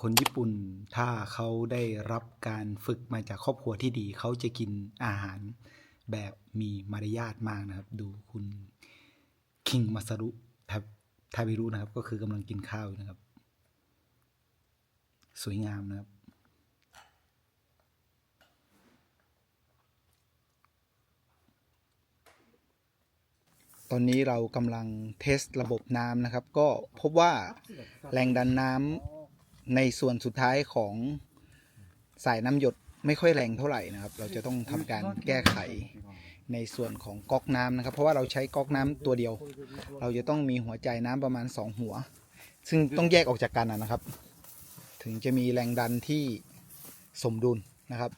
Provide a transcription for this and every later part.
คนญี่ปุ่นถ้าเขาได้รับการฝึกมาจากครอบครัวที่ดีเขาจะกินอาหารแบบมีมารยาทมากนะครับดูคุณคิงมาซารุทาบิรุนะครับก็คือกำลังกินข้าวอยู่นะครับสวยงามนะครับตอนนี้เรากำลังเทสระบบน้ำนะครับก็พบว่าแรงดันน้ำในส่วนสุดท้ายของสายน้ำหยดไม่ค่อยแรงเท่าไหร่นะครับเราจะต้องทำการแก้ไขในส่วนของก๊อกน้ำนะครับเพราะว่าเราใช้ก๊อกน้ำตัวเดียวเราจะต้องมีหัวจ่ายน้ำประมาณ2หัวซึ่งต้องแยกออกจากกันนะครับถึงจะมีแรงดันที่สมดุลนะครับ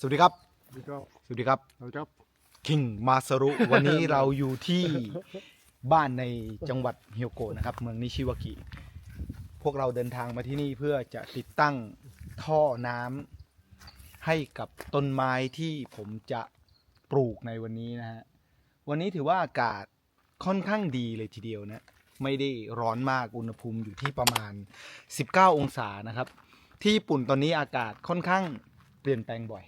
สวัสดีครับสวัสดีครับคิงมาซารุวันนี้เราอยู่ที่บ้านในจังหวัดเฮียวโกะนะครับเมืองนิชิวากิพวกเราเดินทางมาที่นี่เพื่อจะติดตั้งท่อน้ำให้กับต้นไม้ที่ผมจะปลูกในวันนี้นะฮะวันนี้ถือว่าอากาศค่อนข้างดีเลยทีเดียวนะไม่ได้ร้อนมากอุณหภูมิอยู่ที่ประมาณ19องศานะครับที่ญี่ปุ่นตอนนี้อากาศค่อนข้างเปลี่ยนแปลงบ่อย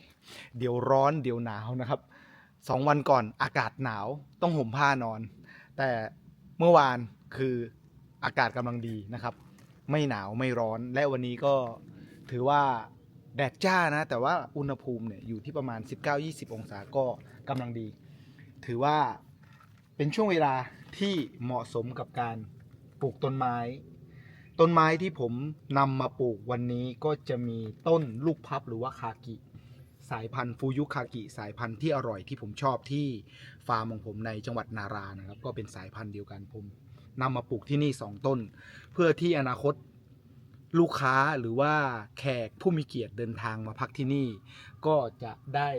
เดี๋ยวร้อนเดี๋ยวหนาวนะครับ2 วันก่อนอากาศหนาวต้องห่มผ้านอนแต่เมื่อวานคืออากาศกำลังดีนะครับไม่หนาวไม่ร้อนและวันนี้ก็ถือว่าแดดจ้านะแต่ว่าอุณหภูมิเนี่ยอยู่ที่ประมาณ19-20องศาก็กำลังดีถือว่าเป็นช่วงเวลาที่เหมาะสมกับการปลูกต้นไม้ที่ผมนำมาปลูกวันนี้ก็จะมีต้นลูกพับหรือว่าคากิสายพันธุ์ฟูยุคากิสายพันธุ์ที่อร่อยที่ผมชอบที่ฟาร์มของผมในจังหวัดนารานะครับก็เป็นสายพันธุ์เดียวกันผมนำมาปลูกที่นี่2ต้นเพื่อที่อนาคตลูกค้าหรือว่าแขกผู้มีเกียรติเดินทางมาพักที่นี่ก็จะได้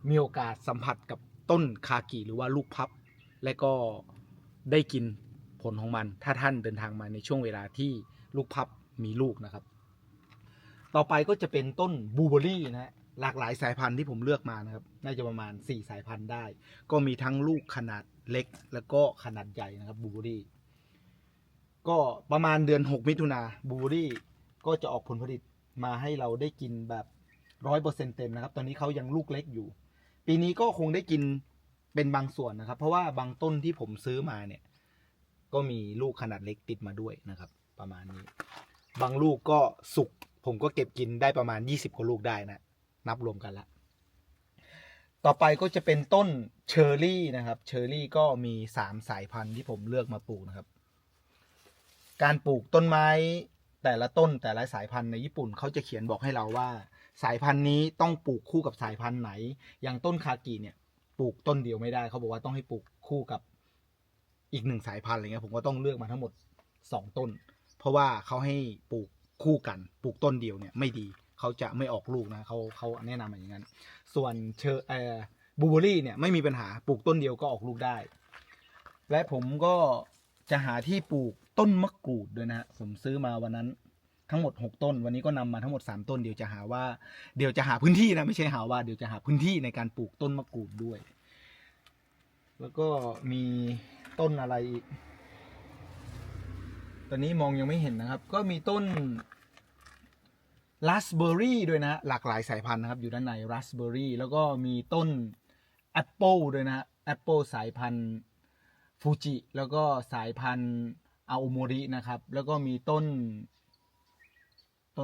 มีโอกาสสัมผัสกับต้นคากิหรือว่าลูกพับและก็ได้กินผลของมันถ้าท่านเดินทางมาในช่วงเวลาที่ลูกพับมีลูกนะครับต่อไปก็จะเป็นต้นบลูเบอร์รี่นะฮะหลากหลายสายพันธุ์ที่ผมเลือกมานะครับน่าจะประมาณ4สายพันธุ์ได้ก็มีทั้งลูกขนาดเล็กแล้วก็ขนาดใหญ่นะครับบลูเบอร์รี่ก็ประมาณเดือน6มิถุนาบลูเบอร์รี่ก็จะออกผลผลิตมาให้เราได้กินแบบ100%เต็มนะครับตอนนี้เขายังลูกเล็กอยู่ปีนี้ก็คงได้กินเป็นบางส่วนนะครับเพราะว่าบางต้นที่ผมซื้อมาเนี่ยก็มีลูกขนาดเล็กติดมาด้วยนะครับประมาณนี้บางลูกก็สุกผมก็เก็บกินได้ประมาณ20กว่าลูกได้นะนับรวมกันละต่อไปก็จะเป็นต้นเชอร์รี่นะครับเชอร์รี่ก็มี3สายพันธุ์ที่ผมเลือกมาปลูกนะครับการปลูกต้นไม้แต่ละต้นแต่ละสายพันธุ์ในญี่ปุ่นเขาจะเขียนบอกให้เราว่าสายพันธุ์นี้ต้องปลูกคู่กับสายพันธุ์ไหนอย่างต้นคากิเนี่ยปลูกต้นเดียวไม่ได้เขาบอกว่าต้องให้ปลูกคู่กับอีก1สายพันธุ์อะไรเงี้ยผมก็ต้องเลือกมาทั้งหมด2ต้นเพราะว่าเขาให้ปลูกคู่กันปลูกต้นเดียวเนี่ยไม่ดีเขาจะไม่ออกลูกนะเขาแนะนำอย่างนั้นส่วนบลูเบอร์รี่เนี่ยไม่มีปัญหาปลูกต้นเดียวก็ออกลูกได้และผมก็จะหาที่ปลูกต้นมะกรูดด้วยนะผมซื้อมาวันนั้นทั้งหมด6ต้นวันนี้ก็นำมาทั้งหมด3ต้นเดี๋ยวจะหาพื้นที่นะไม่ใช่หาว่าเดี๋ยวจะหาพื้นที่ในการปลูกต้นมะกรูดด้วย แล้วก็มีต้นอะไรอีกตอนนี้มองยังไม่เห็นนะครับก็มีต้นราสเบอร์รี่ด้วยนะหลากหลายสายพันธุ์นะครับอยู่ด้านในราสเบอร์รี่แล้วก็มีต้นแอปเปิลด้วยนะแอปเปิลสายพันธุ์ฟูจิแล้วก็สายพันธุ์อาโอโมรินะครับแล้วก็มีต้น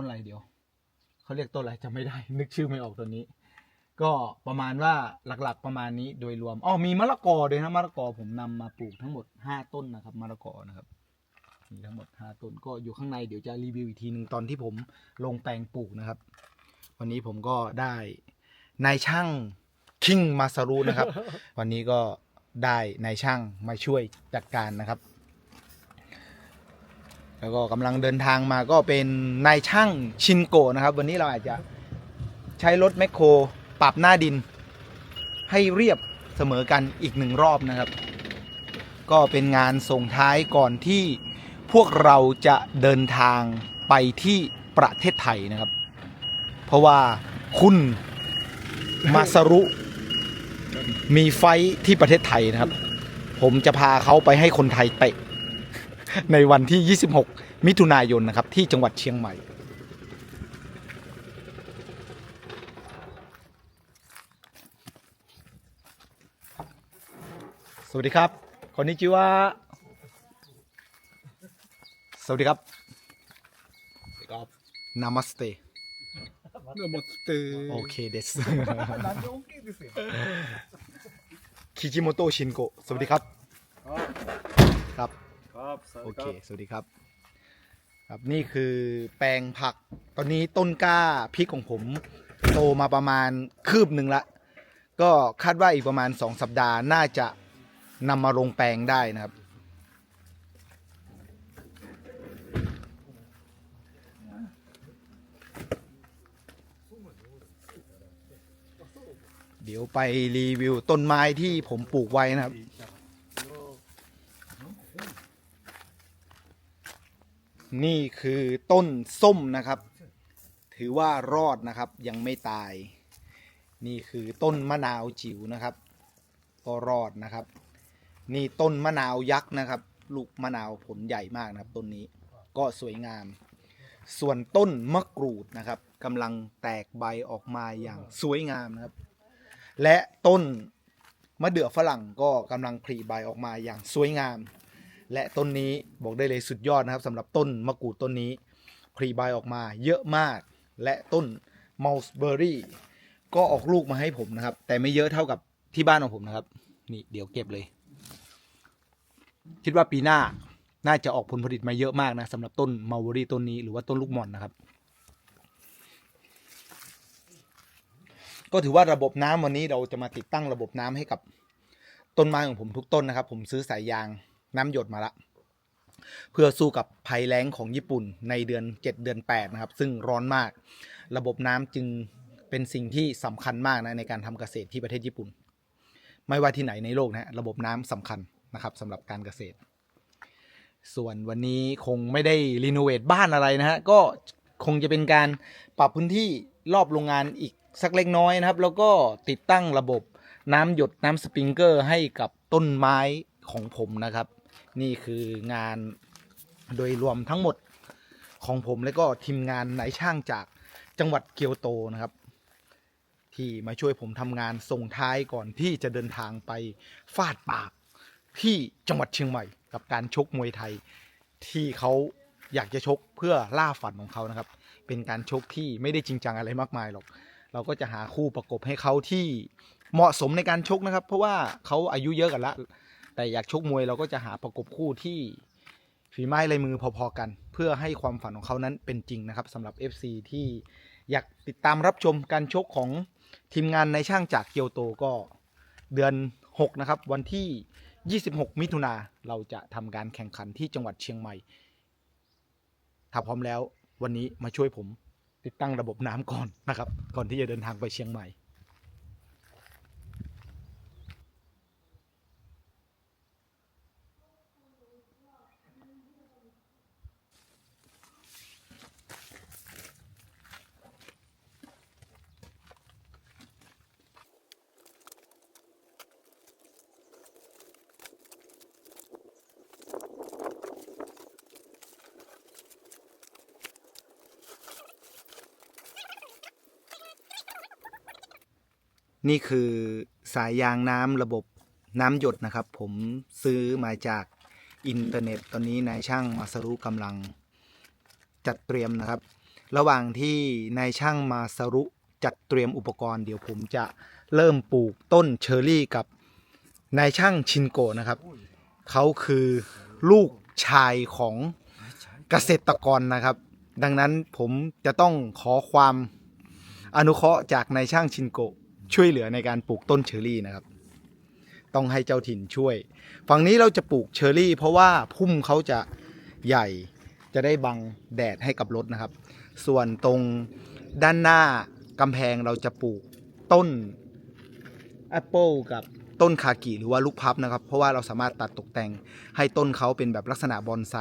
อะไรเดียวเขาเรียกต้นอะไรจำไม่ได้นึกชื่อไม่ออกตัวนี้ก็ประมาณว่าหลักๆประมาณนี้โดยรวมมีมะละกอด้วยนะมะละกอผมนำมาปลูกทั้งหมด5ต้นนะครับมะละกอนะครับมีทั้งหมด5ต้นก็อยู่ข้างในเดี๋ยวจะรีวิวอีกทีหนึ่งตอนที่ผมลงแปลงปลูกนะครับวันนี้ผมก็ได้นายช่างคิงมาซารุนะครับ วันนี้ก็ได้นายช่างมาช่วยจัดการนะครับแล้วก็กำลังเดินทางมาก็เป็นนายช่างชินโกะนะครับวันนี้เราอาจจะใช้รถแมคโครปรับหน้าดินให้เรียบเสมอกันอีก1รอบนะครับก็เป็นงานส่งท้ายก่อนที่พวกเราจะเดินทางไปที่ประเทศไทยนะครับเพราะว่าคุณมาซารุมีไฟท์ที่ประเทศไทยนะครับผมจะพาเขาไปให้คนไทยเตะในวันที่ 26 มิถุนายนนะครับที่จังหวัดเชียงใหม่สวัสดีครับคอนนิจิวะสวัสดีครับนามัสเตโอเคเดสคิจิโมโตะชินโกะสวัสดีครับครับโอเคสวัสดีครับครับนี่คือแปลงผักตอนนี้ต้นกล้าพริกของผมโตมาประมาณคืบหนึ่งละก็คาดว่าอีกประมาณ2 สัปดาห์น่าจะนำมาลงแปลงได้นะครับเดี๋ยวไปรีวิวต้นไม้ที่ผมปลูกไว้นะครับนี่คือต้นส้มนะครับถือว่ารอดนะครับยังไม่ตายนี่คือต้นมะนาวจิ๋วนะครับก็รอดนะครับนี่ต้นมะนาวยักษ์นะครับลูกมะนาวผลใหญ่มากนะครับต้นนี้ก็สวยงามส่วนต้นมะกรูดนะครับกำลังแตกใบออกมาอย่างสวยงามนะครับและต้นมะเดื่อฝรั่งก็กำลังผลิใบออกมาอย่างสวยงามและต้นนี้บอกได้เลยสุดยอดนะครับสำหรับต้นมะกรูดต้นนี้ผลิใบออกมาเยอะมากและต้นมัลส์เบอร์รี่ก็ออกลูกมาให้ผมนะครับแต่ไม่เยอะเท่ากับที่บ้านของผมนะครับนี่เดี๋ยวเก็บเลยคิดว่าปีหน้าน่าจะออกผลผลิตมาเยอะมากนะสำหรับต้นมัลส์เบอร์รี่ต้นนี้หรือว่าต้นลูกหม่อนนะครับก็ถือว่าระบบน้ำวันนี้เราจะมาติดตั้งระบบน้ำให้กับต้นไม้ของผมทุกต้นนะครับผมซื้อสายยางน้ำหยดมาละเพื่อสู้กับภัยแล้งของญี่ปุ่นในเดือน7 เดือน 8นะครับซึ่งร้อนมากระบบน้ำจึงเป็นสิ่งที่สำคัญมากนะในการทำเกษตรที่ประเทศญี่ปุ่นไม่ว่าที่ไหนในโลกนะระบบน้ำสำคัญนะครับสำหรับการเกษตรส่วนวันนี้คงไม่ได้รีโนเวทบ้านอะไรนะฮะก็คงจะเป็นการปรับพื้นที่รอบโรงงานอีกสักเล็กน้อยนะครับแล้วก็ติดตั้งระบบน้ำหยดน้ำสปริงเกอร์ให้กับต้นไม้ของผมนะครับนี่คืองานโดยรวมทั้งหมดของผมและก็ทีมงานนายช่างจากจังหวัดเกียวโตนะครับที่มาช่วยผมทำงานส่งท้ายก่อนที่จะเดินทางไปฟาดปากที่จังหวัดเชียงใหม่กับการชกมวยไทยที่เขาอยากจะชกเพื่อล่าฝันของเขานะครับเป็นการชกที่ไม่ได้จริงจังอะไรมากมายหรอกเราก็จะหาคู่ประกบให้เขาที่เหมาะสมในการชกนะครับเพราะว่าเขาอายุเยอะกันละแต่อยากชกมวยเราก็จะหาประกบคู่ที่ฝีไม้ลายมือพอๆกันเพื่อให้ความฝันของเขานั้นเป็นจริงนะครับสำหรับ FC ที่อยากติดตามรับชมการชกของทีมงานในช่างจากเกียวโตก็เดือน6นะครับวันที่26 มิถุนาเราจะทำการแข่งขันที่จังหวัดเชียงใหม่ถ้าพร้อมแล้ววันนี้มาช่วยผมติดตั้งระบบน้ำก่อนนะครับก่อนที่จะเดินทางไปเชียงใหม่ นี่คือสายยางน้ำระบบน้ำหยดนะครับผมซื้อมาจากอินเทอร์เน็ตตอนนี้นายช่างมาสรุกำลังจัดเตรียมนะครับระหว่างที่นายช่างมาสรุจัดเตรียมอุปกรณ์เดี๋ยวผมจะเริ่มปลูกต้นเชอร์รี่กับนายช่างชินโกะนะครับเขาคือลูกชายของเกษตรกรนะครับดังนั้นผมจะต้องขอความอนุเคราะห์จากนายช่างชินโกะช่วยเหลือในการปลูกต้นเชอร์รี่นะครับต้องให้เจ้าถิ่นช่วยฝั่งนี้เราจะปลูกเชอร์รี่เพราะว่าพุ่มเขาจะใหญ่จะได้บังแดดให้กับรถนะครับส่วนตรงด้านหน้ากำแพงเราจะปลูกต้นแอปเปิลกับต้นคากิหรือว่าลูกพับนะครับเพราะว่าเราสามารถตัดตกแต่งให้ต้นเขาเป็นแบบลักษณะบอนไซ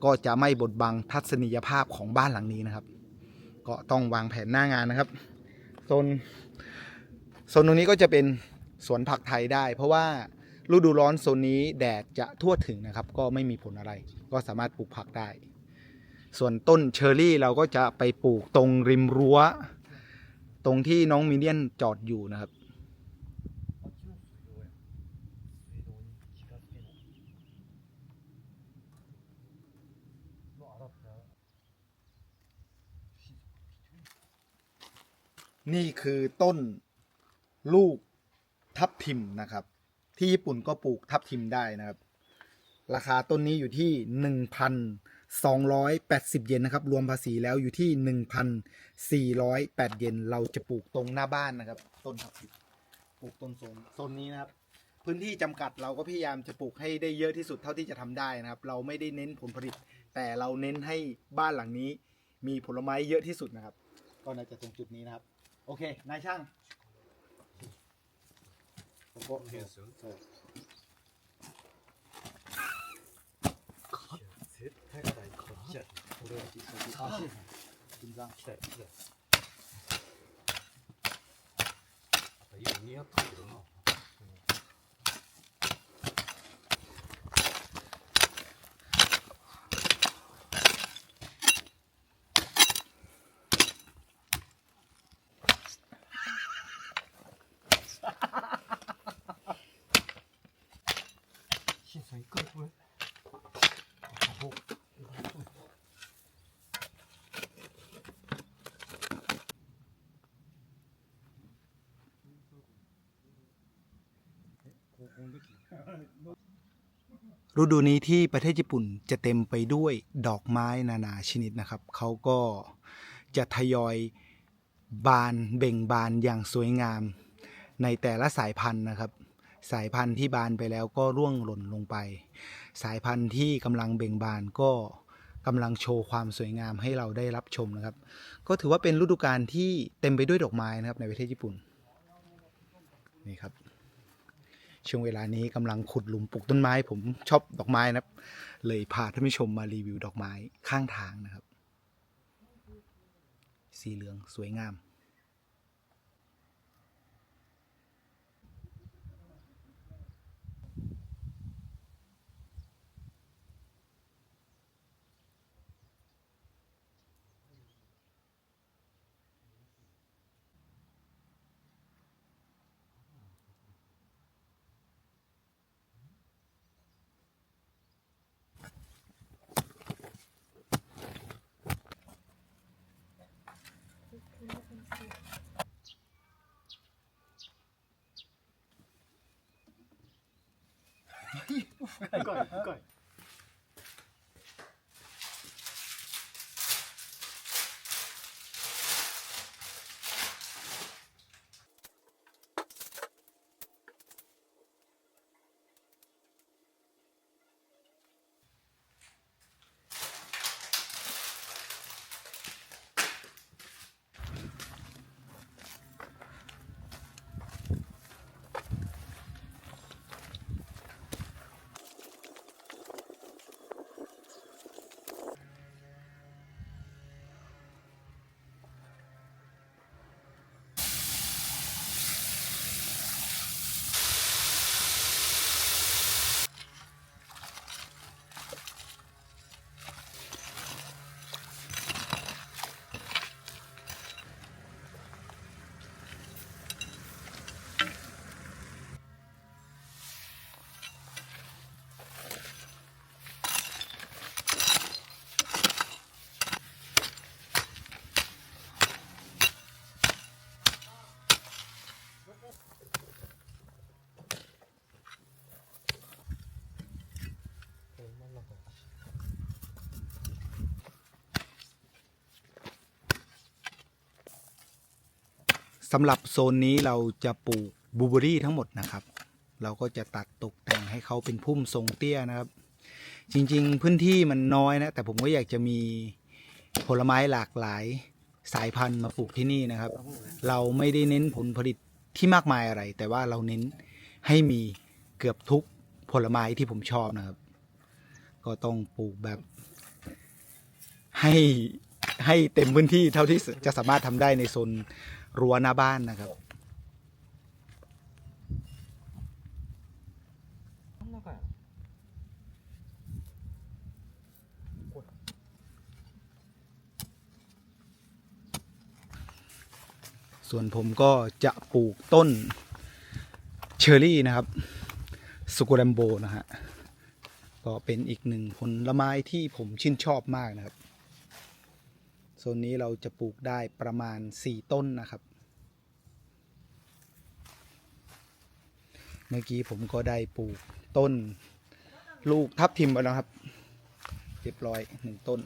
ก็จะไม่บดบังทัศนียภาพของบ้านหลังนี้นะครับก็ต้องวางแผนหน้างานนะครับโซนตรงนี้ก็จะเป็นสวนผักไทยได้เพราะว่าฤดูร้อนโซนนี้แดดจะทั่วถึงนะครับก็ไม่มีผลอะไรก็สามารถปลูกผักได้ส่วนต้นเชอร์รี่เราก็จะไปปลูกตรงริมรั้วตรงที่น้องมิเนียนจอดอยู่นะครับนี่คือต้นลูกทับทิมนะครับที่ญี่ปุ่นก็ปลูกทับทิมได้นะครับราคาต้นนี้อยู่ที่ 1,280 เยนนะครับรวมภาษีแล้วอยู่ที่ 1,408 เยนเราจะปลูกตรงหน้าบ้านนะครับต้นทับทิมปลูกต้นโซนนี้นะครับพื้นที่จำกัดเราก็พยายามจะปลูกให้ได้เยอะที่สุดเท่าที่จะทำได้นะครับเราไม่ได้เน้นผลผลิตแต่เราเน้นให้บ้านหลังนี้มีผลไม้เยอะที่สุดนะครับก็น่าจะตรงจุดนี้นะครับโอเคนายช่างここそう絶対硬いこっちやこれは実際あ金山来たよ来たよあと色似合ってるけどな新さん一回これฤดูนี้ที่ประเทศญี่ปุ่นจะเต็มไปด้วยดอกไม้นานาชนิดนะครับเขาก็จะทยอยบานเบ่งบานอย่างสวยงามในแต่ละสายพันธุ์นะครับสายพันธุ์ที่บานไปแล้วก็ร่วงหล่นลงไปสายพันธุ์ที่กำลังเบ่งบานก็กำลังโชว์ความสวยงามให้เราได้รับชมนะครับก็ถือว่าเป็นฤดูกาลที่เต็มไปด้วยดอกไม้นะครับในประเทศญี่ปุ่นนี่ครับช่วงเวลานี้กำลังขุดหลุมปลูกต้นไม้ผมชอบดอกไม้นะครับเลยพาท่านผู้ชมมารีวิวดอกไม้ข้างทางนะครับสีเหลืองสวยงาม深いสำหรับโซนนี้เราจะปลูกบลูเบอรี่ทั้งหมดนะครับ เราก็จะตัดตกแต่งให้เขาเป็นพุ่มทรงเตี้ยนะครับ จริงๆพื้นที่มันน้อยนะแต่ผมก็อยากจะมีผลไม้หลากหลายสายพันธุ์มาปลูกที่นี่นะครับ เราไม่ได้เน้นผลผลิตที่มากมายอะไร แต่ว่าเราเน้นให้มีเกือบทุกผลไม้ที่ผมชอบนะครับ ก็ต้องปลูกแบบให้เต็มพื้นที่เท่าที่จะสามารถทำได้ในโซนรั้วหน้าบ้านนะครับ ส่วนผมก็จะปลูกต้นเชอร์รี่นะครับสุโกแรมโบนะฮะก็เป็นอีกหนึ่งผลไม้ที่ผมชื่นชอบมากนะครับโซนนี้เราจะปลูกได้ประมาณ4ต้นนะครับเมื่อกี้ผมก็ได้ปลูกต้นลูกทับทิมไปแล้วครับเรียบร้อย1ต้น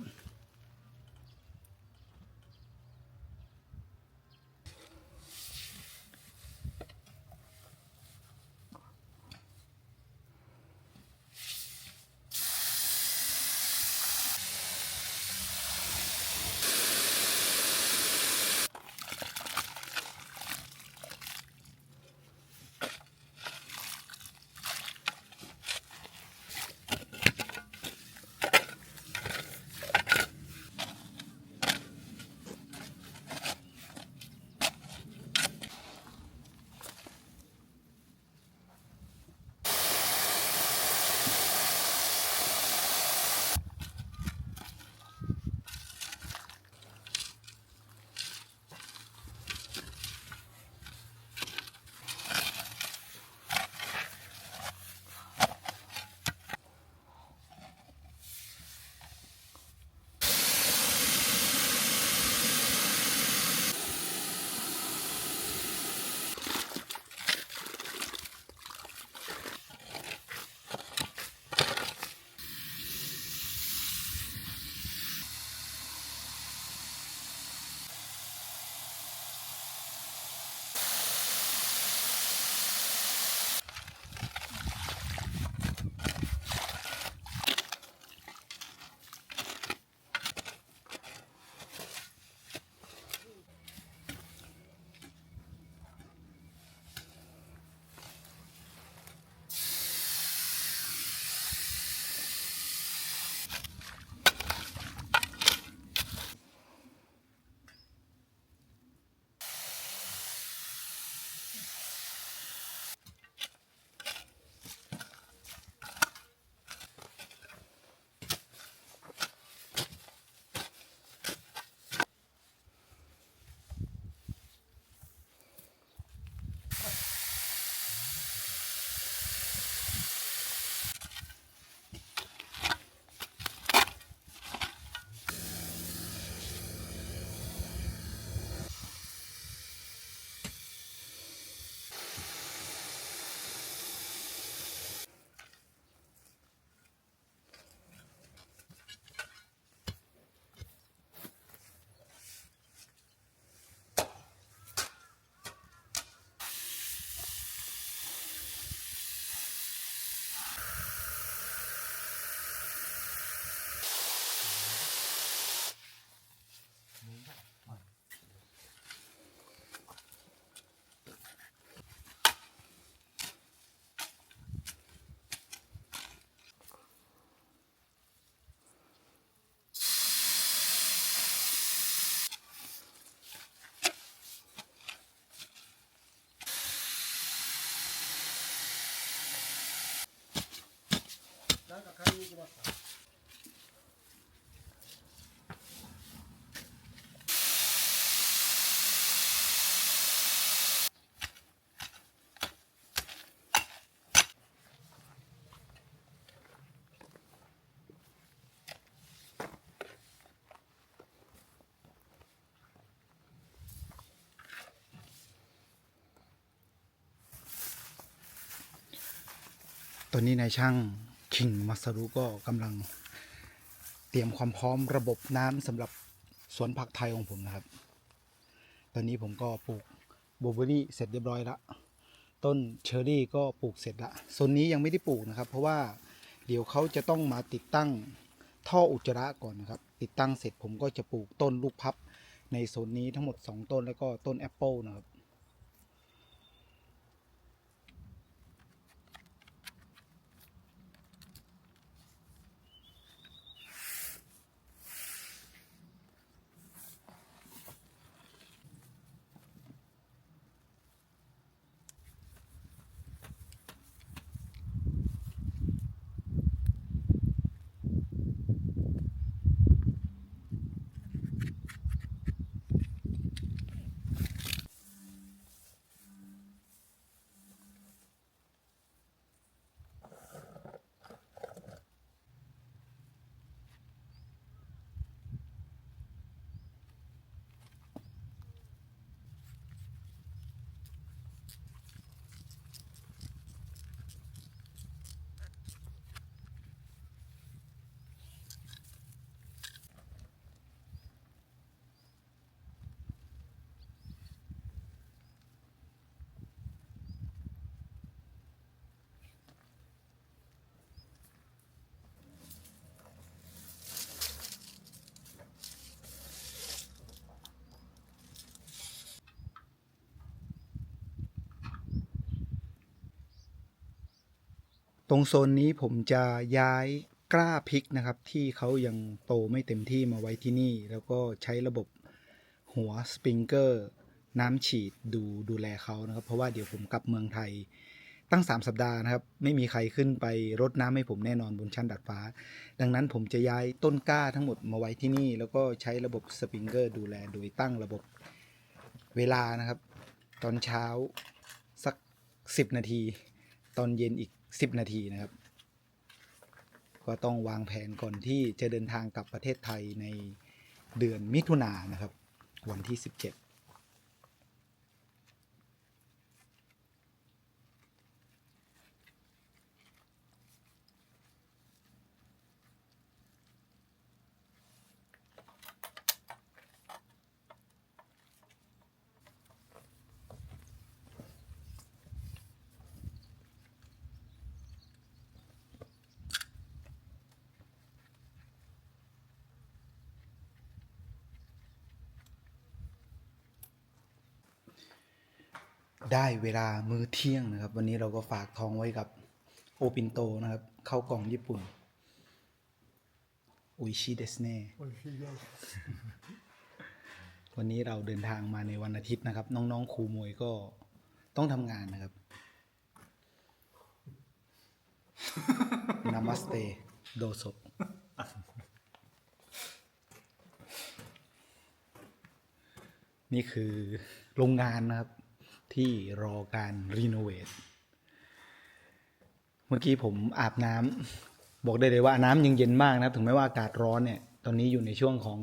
ตอนนี้นายช่างคิงมัสรุก็กำลังเตรียมความพร้อมระบบน้ำสำหรับสวนผักไทยของผมนะครับตอนนี้ผมก็ปลูก บลูเบอรี่เสร็จเรียบร้อยละต้นเชอร์รี่ก็ปลูกเสร็จละโซนนี้ยังไม่ได้ปลูกนะครับ เพราะว่าเดี๋ยวเขาจะต้องมาติดตั้งท่ออุจจาระก่อนนะครับติดตั้งเสร็จผมก็จะปลูกต้นลูกพับในโซนนี้ทั้งหมด2ต้นแล้วก็ต้นแอปเปิลนะครับตรงโซนนี้ผมจะย้ายกล้าพริกนะครับที่เขายังโตไม่เต็มที่มาไว้ที่นี่แล้วก็ใช้ระบบหัวสปริงเกอร์น้ำฉีดดูแลเขานะครับเพราะว่าเดี๋ยวผมกลับเมืองไทยตั้ง3สัปดาห์นะครับไม่มีใครขึ้นไปรดน้ำให้ผมแน่นอนบนชั้นดาดฟ้าดังนั้นผมจะย้ายต้นกล้าทั้งหมดมาไว้ที่นี่แล้วก็ใช้ระบบสปริงเกอร์ดูแลโดยตั้งระบบเวลานะครับตอนเช้าสัก10นาทีตอนเย็นอีก10นาทีนะครับก็ต้องวางแผนก่อนที่จะเดินทางกลับประเทศไทยในเดือนมิถุนายนนะครับวันที่17ได้เวลามื้อเที่ยงนะครับวันนี้เราก็ฝากท้องไว้กับโอปินโตนะครับข้าวกล่องญี่ปุ่นโออิชิเดสเน่ 美味しいです。 วันนี้เราเดินทางมาในวันอาทิตย์นะครับน้องๆครูมวยก็ต้องทำงานนะครับ นามัสเตโดโซนี่คือโรงงานนะครับที่รอการรีโนเวทเมื่อกี้ผมอาบน้ำบอกได้เลยว่าน้ำยังเย็นมากนะครับถึงแม้ว่าอากาศร้อนเนี่ยตอนนี้อยู่ในช่วงของ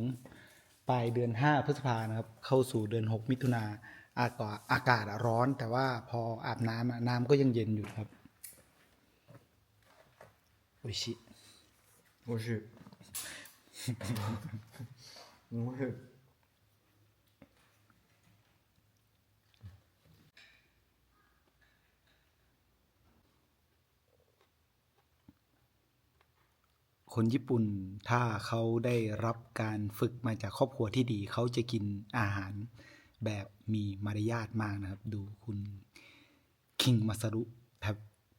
ปลายเดือน5พฤษภานะครับเข้าสู่เดือน6มิถุนาอากาศร้อนแต่ว่าพออาบน้ำน้ำก็ยังเย็นอยู่ครับโอชิ 美味しい。美味しい。คนญี่ปุ่นถ้าเขาได้รับการฝึกมาจากครอบครัวที่ดีเขาจะกินอาหารแบบมีมารยาทมากนะครับดูคุณคิงมาซารุ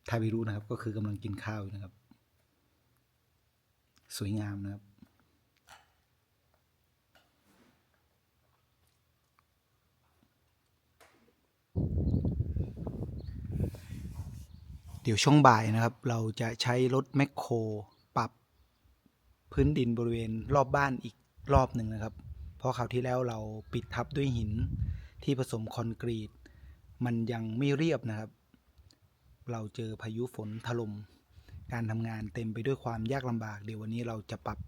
ทาบิรุนะครับก็คือกำลังกินข้าวอยู่นะครับสวยงามนะครับเดี๋ยวช่วงบ่ายนะครับเราจะใช้รถแมคโครปรับพื้นดินบริเวณรอบบ้านอีกรอบหนึ่งนะครับเพราะคราวที่แล้วเราปิดทับด้วยหินที่ผสมคอนกรีตมันยังไม่เรียบนะครับเราเจอพายุฝนถล่มการทำงานเต็มไปด้วยความยากลำบากเดี๋ยววันนี้เราจะปรับ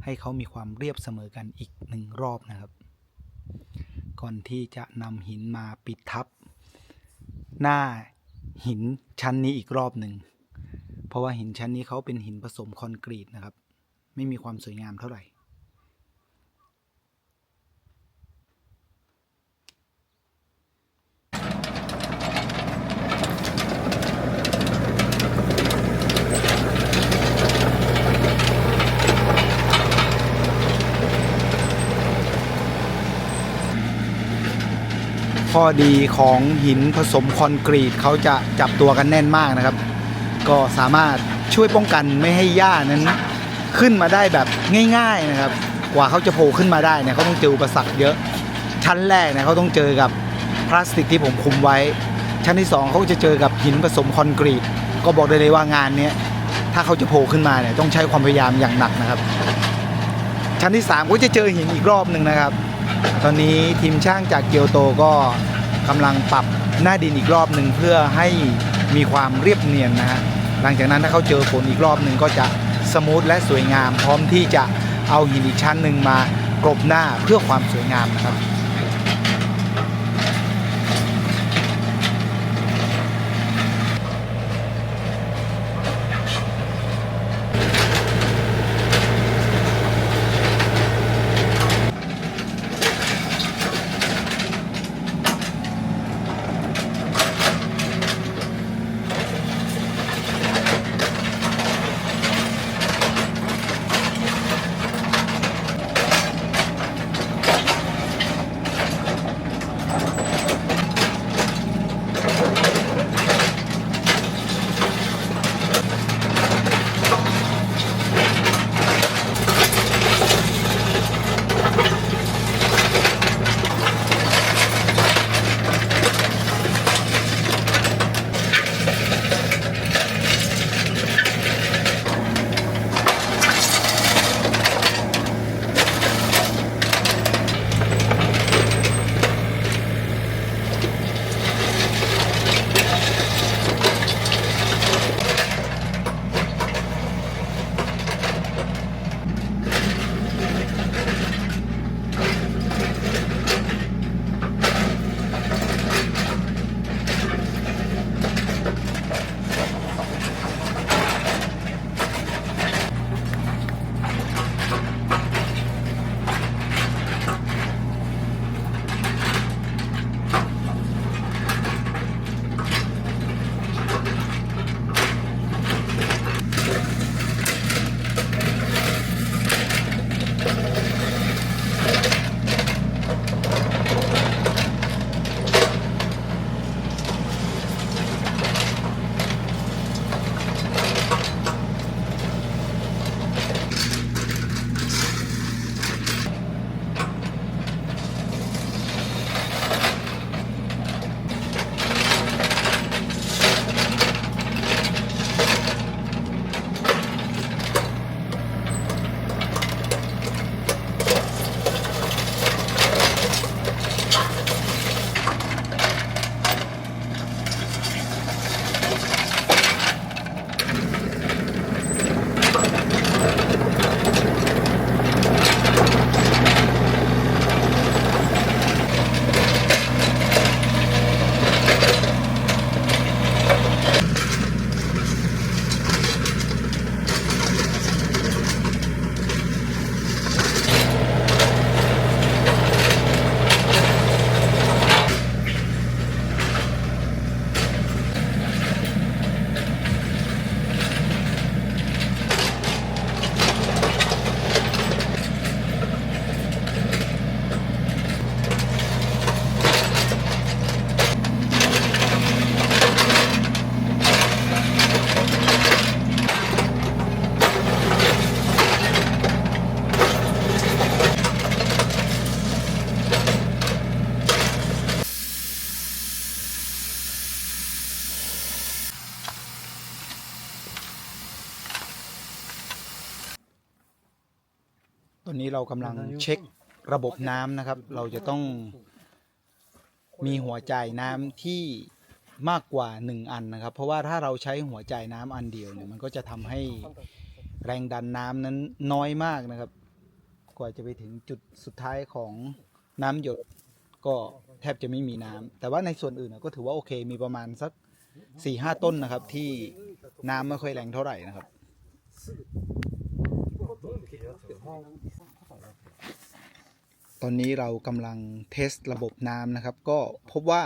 ให้เขามีความเรียบเสมอกันอีก1รอบนะครับก่อนที่จะนำหินมาปิดทับหน้าหินชั้นนี้อีกรอบหนึ่งเพราะว่าหินชั้นนี้เขาเป็นหินผสมคอนกรีตนะครับไม่มีความสวยงามเท่าไหร่ ข้อดีของหินผสมคอนกรีตเขาจะจับตัวกันแน่นมากนะครับ ก็สามารถช่วยป้องกันไม่ให้หญ้านั้นขึ้นมาได้แบบง่ายๆนะครับกว่าเขาจะโผล่ขึ้นมาได้เนี่ยเขาต้องเจออุปสรรคเยอะชั้นแรกเนี่ยเขาต้องเจอกับพลาสติกที่ผมคุมไว้ชั้นที่2เขาจะเจอกับหินผสมคอนกรีตก็บอกได้เลยว่างานนี้ถ้าเขาจะโผล่ขึ้นมาเนี่ยต้องใช้ความพยายามอย่างหนักนะครับชั้นที่3ก็จะเจอหินอีกรอบหนึ่งนะครับตอนนี้ทีมช่างจากเกียวโตก็กำลังปรับหน้าดินอีกรอบหนึ่งเพื่อให้มีความเรียบเนียนนะฮะหลังจากนั้นถ้าเขาเจอฝนอีกรอบหนึ่งก็จะสมูทและสวยงามพร้อมที่จะเอาหินอีกชั้นหนึ่งมากลบหน้าเพื่อความสวยงามนะครับตอนนี้เรากำลังเช็คระบบน้ำนะครับเราจะต้องมีหัวจ่ายน้ำที่มากกว่า1อันนะครับเพราะว่าถ้าเราใช้หัวจ่ายน้ำอันเดียวเนี่ยมันก็จะทำให้แรงดันน้ำนั้นน้อยมากนะครับกว่าจะไปถึงจุดสุดท้ายของน้ำหยดก็แทบจะไม่มีน้ำแต่ว่าในส่วนอื่นก็ถือว่าโอเคมีประมาณสัก 4-5 ต้นนะครับที่น้ำไม่ค่อยแรงเท่าไหร่นะครับตอนนี้เรากำลังเทสระบบน้ำนะครับก็พบว่า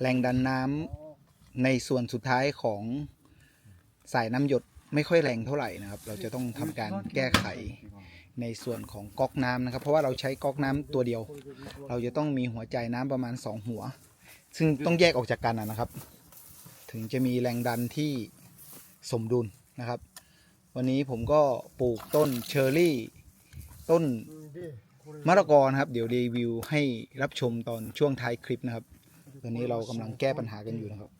แรงดันน้ำในส่วนสุดท้ายของสายน้ำหยดไม่ค่อยแรงเท่าไหร่นะครับเราจะต้องทำการแก้ไข ในส่วนของก๊อกน้ำนะครับ เพราะว่าเราใช้ก๊อกน้ำตัวเดียว เราจะต้องมีหัวใจน้ำประมาณ2หัว ซึ่งต้องแยกออกจากกันนะครับ ถึงจะมีแรงดันที่สมดุลนะครับ วันนี้ผมก็ปลูกต้นเชอร์รี่ต้นมะละกอนะครับ เดี๋ยวรีวิวให้รับชมตอนช่วงท้ายคลิปนะครับ ตอนนี้เรากำลังแก้ปัญหากันอยู่นะครับ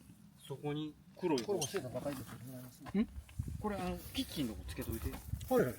そこに黒いこれも背が高いですよね。これキッチンのとこつけといてはいはい。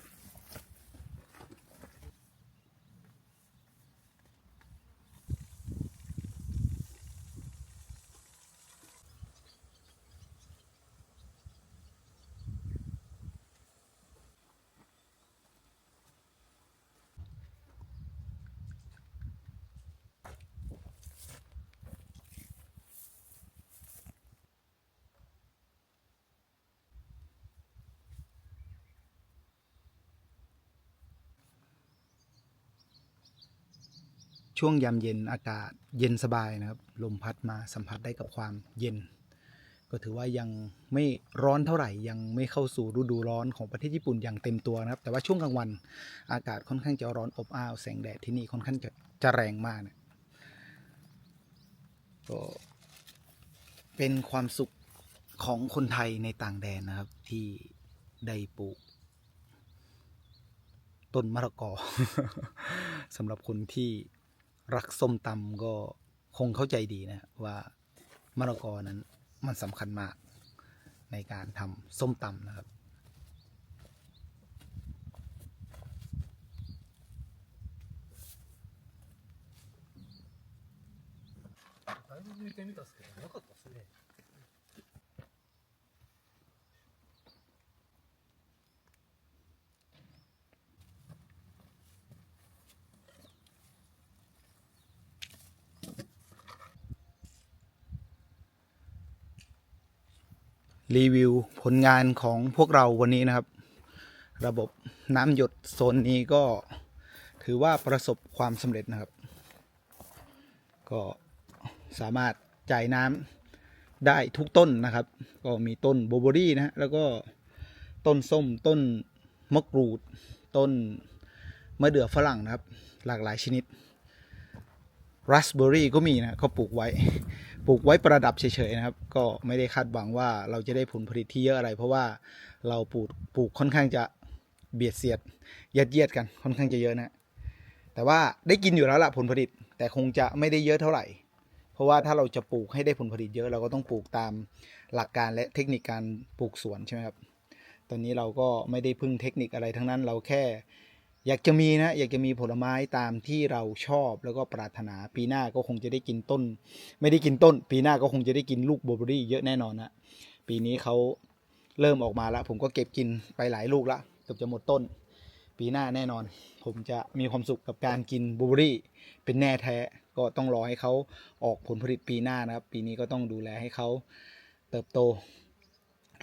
ช่วงยามเย็นอากาศเย็นสบายนะครับลมพัดมาสัมผัสได้กับความเย็น ก็ถือว่ายังไม่ร้อนเท่าไหร่ยังไม่เข้าสู่ฤดูร้อนของประเทศญี่ปุ่นอย่างเต็มตัวนะครับ แต่ว่าช่วงกลางวันอากาศค่อนข้างจะร้อนอบอ้าวแสงแดดที่นี่ค่อนข้างจะแรงมากนะก็เป็นความสุขของคนไทยในต่างแดนนะครับที่ได้ปลูกต้นมะละกอ สำหรับคนที่รักส้มตำก็คงเข้าใจดีนะว่ามะละกอนั้นมันสำคัญมากในการทำส้มตำนะครับだいぶ抜いてみたんですけど、なかったですね。รีวิวผลงานของพวกเราวันนี้นะครับ ระบบน้ำหยดโซนนี้ก็ถือว่าประสบความสำเร็จนะครับ ก็สามารถจ่ายน้ำได้ทุกต้นนะครับ ก็มีต้นโบเบอรี่นะฮะแล้วก็ต้นส้มต้นมะกรูด ต้นมะเดื่อฝรั่งนะครับ หลากหลายชนิดราสเบอร์รี่ก็มีนะก็ปลูกไว้ประดับเฉยๆนะครับ ก็ไม่ได้คาดหวังว่าเราจะได้ผลผลิตที่เยอะอะไร เพราะว่าเราปลูกค่อนข้างจะเบียดเสียดยัดเยียดกันค่อนข้างจะเยอะนะแต่ว่าได้กินอยู่แล้วล่ะผลผลิตแต่คงจะไม่ได้เยอะเท่าไหร่ เพราะว่าถ้าเราจะปลูกให้ได้ผลผลิตเยอะเราก็ต้องปลูกตามหลักการและเทคนิคการปลูกสวนใช่ไหมครับตอนนี้เราก็ไม่ได้พึ่งเทคนิคอะไรทั้งนั้นเราแค่อยากจะมีผลไม้ตามที่เราชอบแล้วก็ปรารถนาปีหน้าก็คงจะได้กินต้นไม่ได้กินต้นปีหน้าก็คงจะได้กินลูกโบเบอรี่เยอะแน่นอนนะปีนี้เขาเริ่มออกมาแล้วผมก็เก็บกินไปหลายลูกละเกือบจะหมดต้นปีหน้าแน่นอนผมจะมีความสุขกับการกินบลูเบอรี่เป็นแน่แท้ก็ต้องรอให้เขาออกผลผลิตปีหน้านะครับปีนี้ก็ต้องดูแลให้เขาเติบโต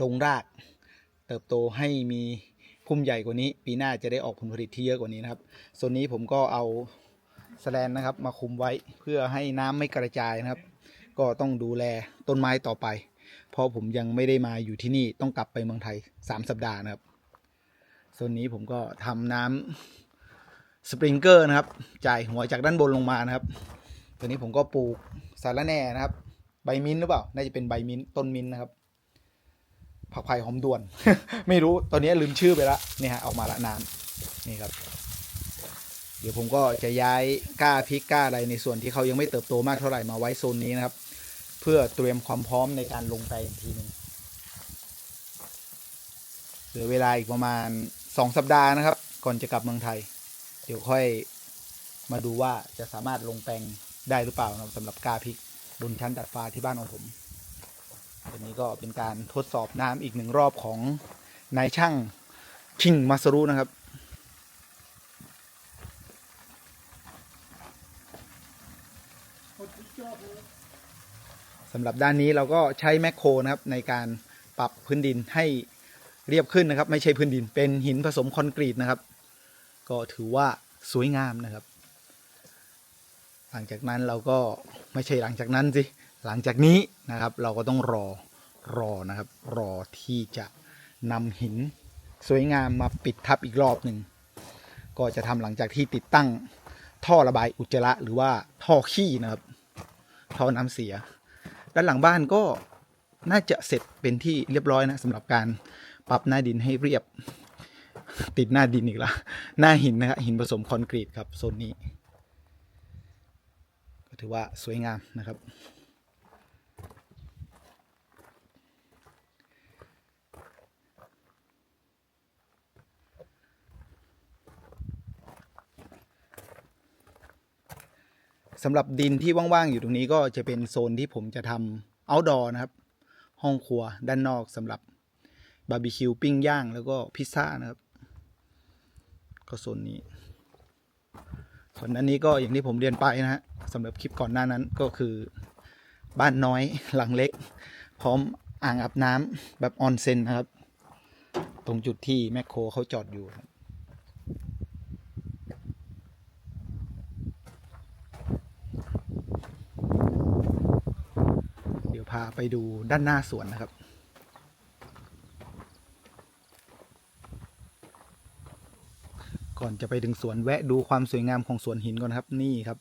ลงรากเติบโตให้มีพุ่มใหญ่กว่านี้ปีหน้าจะได้ออกผลผลิตที่เยอะกว่านี้นะครับส่วนนี้ผมก็เอาแสแลนนะครับมาคุมไว้เพื่อให้น้ำไม่กระจายนะครับก็ต้องดูแลต้นไม้ต่อไปเพราะผมยังไม่ได้มาอยู่ที่นี่ต้องกลับไปเมืองไทย3 สัปดาห์นะครับส่วนนี้ผมก็ทำน้ำสปริงเกอร์นะครับจ่ายหัวจากด้านบนลงมานะครับตัวนี้ผมก็ปลูกสาระแหน่นะครับใบมิ้นหรือเปล่าน่าจะเป็นใบมิ้นต้นมิ้นนะครับผักไผ่หอมด่วน ไม่รู้ตอนนี้ลืมชื่อไปแล้วนี่ฮะออกมาละน้ำนี่ครับเดี๋ยวผมก็จะย้ายก้าพริกก้าอะไรในส่วนที่เขายังไม่เติบโตมากเท่าไหร่มาไว้โซนนี้นะครับเพื่อเตรียมความพร้อมในการลงแปลงอีกทีนึงเหลือเวลาอีกประมาณ2 สัปดาห์นะครับก่อนจะกลับเมืองไทยเดี๋ยวค่อยมาดูว่าจะสามารถลงแปลงได้หรือเปล่านะสำหรับก้าพริกบนชั้นดาดฟ้าที่บ้านของผมอันนี้ก็เป็นการทดสอบน้ำอีก1 รอบของนายช่างคิงมาซารุนะครับสำหรับด้านนี้เราก็ใช้แมคโครนะครับในการปรับพื้นดินให้เรียบขึ้นนะครับไม่ใช่พื้นดินเป็นหินผสมคอนกรีตนะครับก็ถือว่าสวยงามนะครับหลังจากนั้นเราก็ไม่ใช่หลังจากนั้นสิหลังจากนี้นะครับเราก็ต้องรอนะครับรอที่จะนำหินสวยงามมาปิดทับอีกรอบหนึ่ง ก็จะทำหลังจากที่ติดตั้งท่อระบายอุจจาระหรือว่าท่อขี้นะครับท่อน้ำเสียด้านหลังบ้านก็น่าจะเสร็จเป็นที่เรียบร้อยนะสำหรับการปรับหน้าดินให้เรียบติดหน้าดินอีกแล้วหน้าหินนะครับหินผสมคอนกรีตครับโซนนี้ก็ถือว่าสวยงามนะครับสำหรับดินที่ว่างๆอยู่ตรงนี้ก็จะเป็นโซนที่ผมจะทำ outdoor นะครับห้องครัวด้านนอกสำหรับบาร์บีคิวปิ้งย่างแล้วก็พิซซ่านะครับก็โซนนี้ส่วนอันนี้ก็อย่างที่ผมเรียนไปนะฮะสำหรับคลิปก่อนหน้านั้นก็คือบ้านน้อยหลังเล็กพร้อมอ่างอาบน้ำแบบออนเซ็นนะครับตรงจุดที่แมคโครเขาจอดอยู่เดี๋ยวพาไปดูด้านหน้าสวนนะครับก่อนจะไปถึงสวนแวะดูความสวยงามของสวนหินก่อนครับนี่ครับ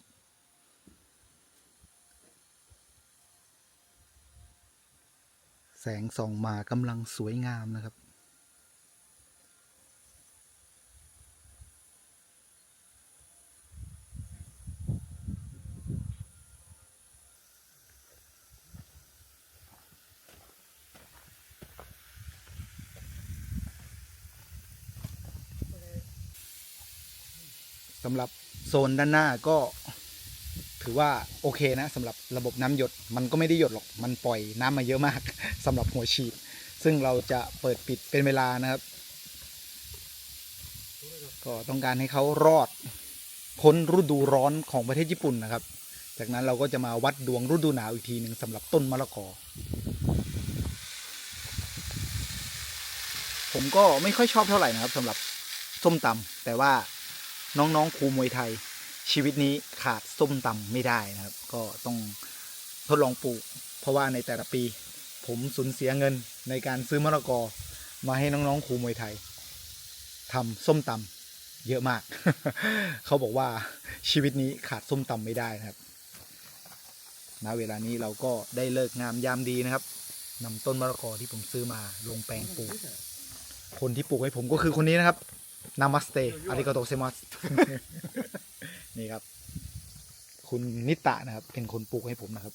แสงส่องมากำลังสวยงามนะครับสำหรับโซนด้านหน้าก็ถือว่าโอเคนะสำหรับระบบน้ำหยดมันก็ไม่ได้หยดหรอกมันปล่อยน้ำมาเยอะมาก สำหรับหัวฉีดซึ่งเราจะเปิดปิดเป็นเวลานะครับก็ต้องการให้เขารอดพ้นฤดูร้อนของประเทศญี่ปุ่นนะครับจากนั้นเราก็จะมาวัดดวงฤดูหนาวอีกทีหนึ่งสำหรับต้นมะละกอผมก็ไม่ค่อยชอบเท่าไหร่นะครับสำหรับส้มตำแต่ว่าน้องๆครูมวยไทยชีวิตนี้ขาดส้มตำไม่ได้นะครับก็ต้องทดลองปลูกเพราะว่าในแต่ละปีผมสูญเสียเงินในการซื้อมะละกอมาให้น้องๆครูมวยไทยทำส้มตำเยอะมาก เขาบอกว่าชีวิตนี้ขาดส้มตำไม่ได้นะครับณเวลานี้เราก็ได้เลิกงามยามดีนะครับนำต้นมะละกอที่ผมซื้อมาลงแปลงปลูกคนที่ปลูกให้ผมก็คือคนนี้นะครับนามัสเตอาริกาโตเซมัส นี่ครับคุณนิตะนะครับเป็นคนปลูกให้ผมนะครับ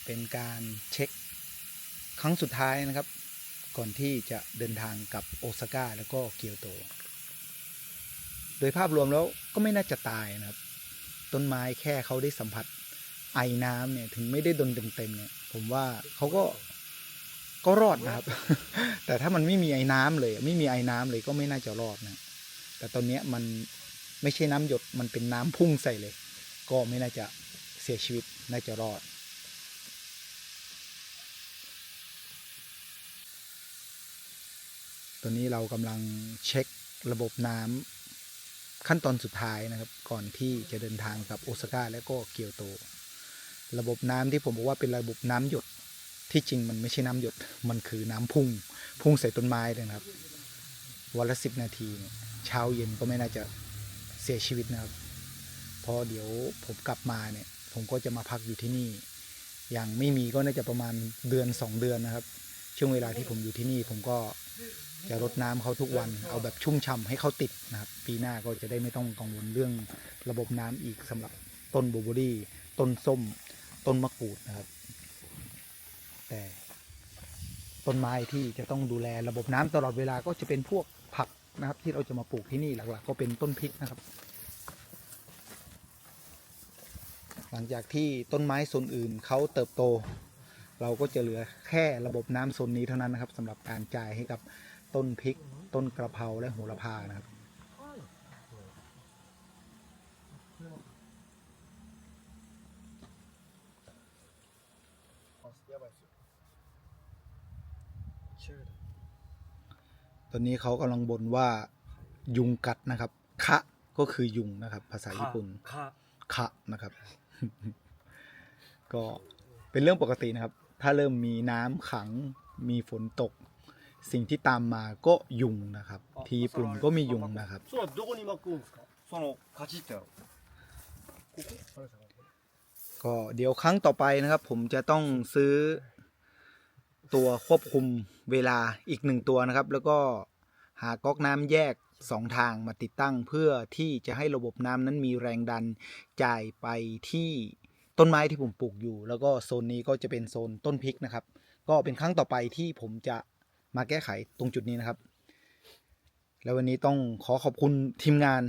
เป็นการเช็คครั้งสุดท้ายนะครับก่อนที่จะเดินทางกับโอซาก้าแล้วก็เกียวโตโดยภาพรวมแล้วก็ไม่น่าจะตายนะครับต้นไม้แค่เขาได้สัมผัสไอน้ำเนี่ยถึงไม่ได้โดนเต็มๆเนี่ยผมว่าเขาก็รอดนะครับ แต่ถ้ามันไม่มีไอน้ำเลยไม่มีไอน้ำเลยก็ไม่น่าจะรอดนะแต่ตอนนี้มันไม่ใช่น้ำหยดมันเป็นน้ำพุ่งใส่เลยก็ไม่น่าจะเสียชีวิตน่าจะรอดตอนนี้เรากำลังเช็คระบบน้ำขั้นตอนสุดท้ายนะครับก่อนที่จะเดินทางกับโอซาก้าและก็เกียวโตระบบน้ำที่ผมบอกว่าเป็นระบบน้ำหยดที่จริงมันไม่ใช่น้ำหยดมันคือน้ำพุ่งใส่ต้นไม้เลยนะครับวันละ10 นาทีเช้าเย็นก็ไม่น่าจะเสียชีวิตนะครับพอเดี๋ยวผมกลับมาเนี่ยผมก็จะมาพักอยู่ที่นี่อย่างไม่มีก็น่าจะประมาณเดือน2 เดือนนะครับช่วงเวลาที่ผมอยู่ที่นี่ผมก็จะรดน้ำเขาทุกวันเอาแบบชุ่มฉ่ำให้เขาติดนะครับปีหน้าก็จะได้ไม่ต้องกังวลเรื่องระบบน้ำอีกสำหรับต้นบลูเบอร์รี่ต้นส้มต้นมะกรูดนะครับแต่ต้นไม้ที่จะต้องดูแลระบบน้ำตลอดเวลาก็จะเป็นพวกผักนะครับที่เราจะมาปลูกที่นี่หลักๆก็เป็นต้นพริกนะครับหลังจากที่ต้นไม้โซนอื่นเขาเติบโตเราก็จะเหลือแค่ระบบน้ำโซนนี้เท่านั้นนะครับสำหรับการจ่ายให้กับต้นพริกต้นกระเพราและโหระพานะครับตอนนี้เขากำลังบ่นว่ายุงกัดนะครับ คะก็คือยุงนะครับ ภาษาญี่ปุ่น か。 คะนะครับ ก็เป็นเรื่องปกตินะครับ ถ้าเริ่มมีน้ำขังมีฝนตก สิ่งที่ตามมาก็ยุงนะครับ ที่ญี่ปุ่นก็มียุงนะครับ それはどこに巻くんですか？その、カチッてやろう。ここ？あれですか？ ก็เดี๋ยวครั้งต่อไปนะครับ ผมจะต้องซื้อตัวควบคุมเวลาอีก1 ตัวนะครับ แล้วก็หาก๊อกน้ำแยก2 ทางมาติดตั้ง เพื่อที่จะให้ระบบน้ำนั้นมีแรงดันจ่ายไปที่ต้นไม้ที่ผมปลูกอยู่ แล้วก็โซนนี้ก็จะเป็นโซนต้นพริกนะครับ ก็เป็นครั้งต่อไปที่ผมจะมาแก้ไขตรงจุดนี้นะครับ แล้ววันนี้ต้องขอขอบคุณทีมงาน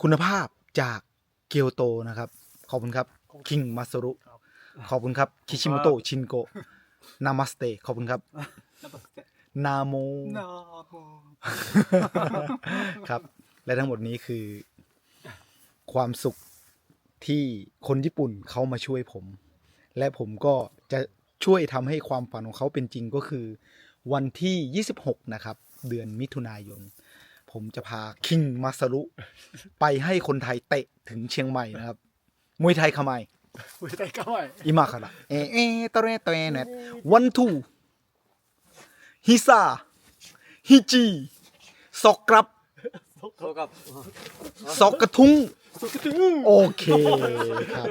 คุณภาพจากเกียวโตนะครับ ขอบคุณครับคิงมาสรุขอบคุณครับคิชิโมโตะชินโกะนามัสเตขอบคุณครับนาโม なあ、もう。 ครับ และทั้งหมดนี้คือความสุขที่คนญี่ปุ่นเขามาช่วยผม และผมก็จะช่วยทำให้ความฝันของเขาเป็นจริงก็คือ วันที่ 26 นะครับ เดือนมิถุนายน ผมจะพาคิงมาสรุไปให้คนไทยเตะถึงเชียงใหม่นะครับ มวยไทยขมาย 上体構え。 อิมาคาระตะเรตะเรเน็ตวันทูฮิซาฮิจิซอกครับ そうか。ซอกกระทุ้งโอเคครับ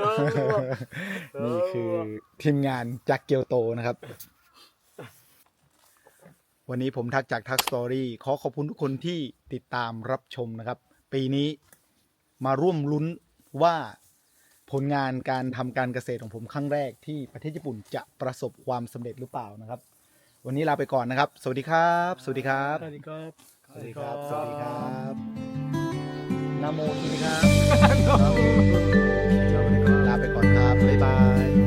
นี่คือทีมงานจากเกียวโตนะครับ วันนี้ผมทักจากทักสตอรี่ขอขอบคุณทุกคนที่ติดตามรับชมนะครับ ปีนี้มาร่วมลุ้นว่าผลงานการทำการเกษตรของผมครั้งแรกที่ประเทศญี่ปุ่นจะประสบความสำเร็จหรือเปล่านะครับ วันนี้ลาไปก่อนนะครับ สวัสดีครับ สวัสดีครับ 何か。 สวัสดีครับ สวัสดีครับนาโมสวัสดีครับ ลาไปก่อนครับ บ๊ายบาย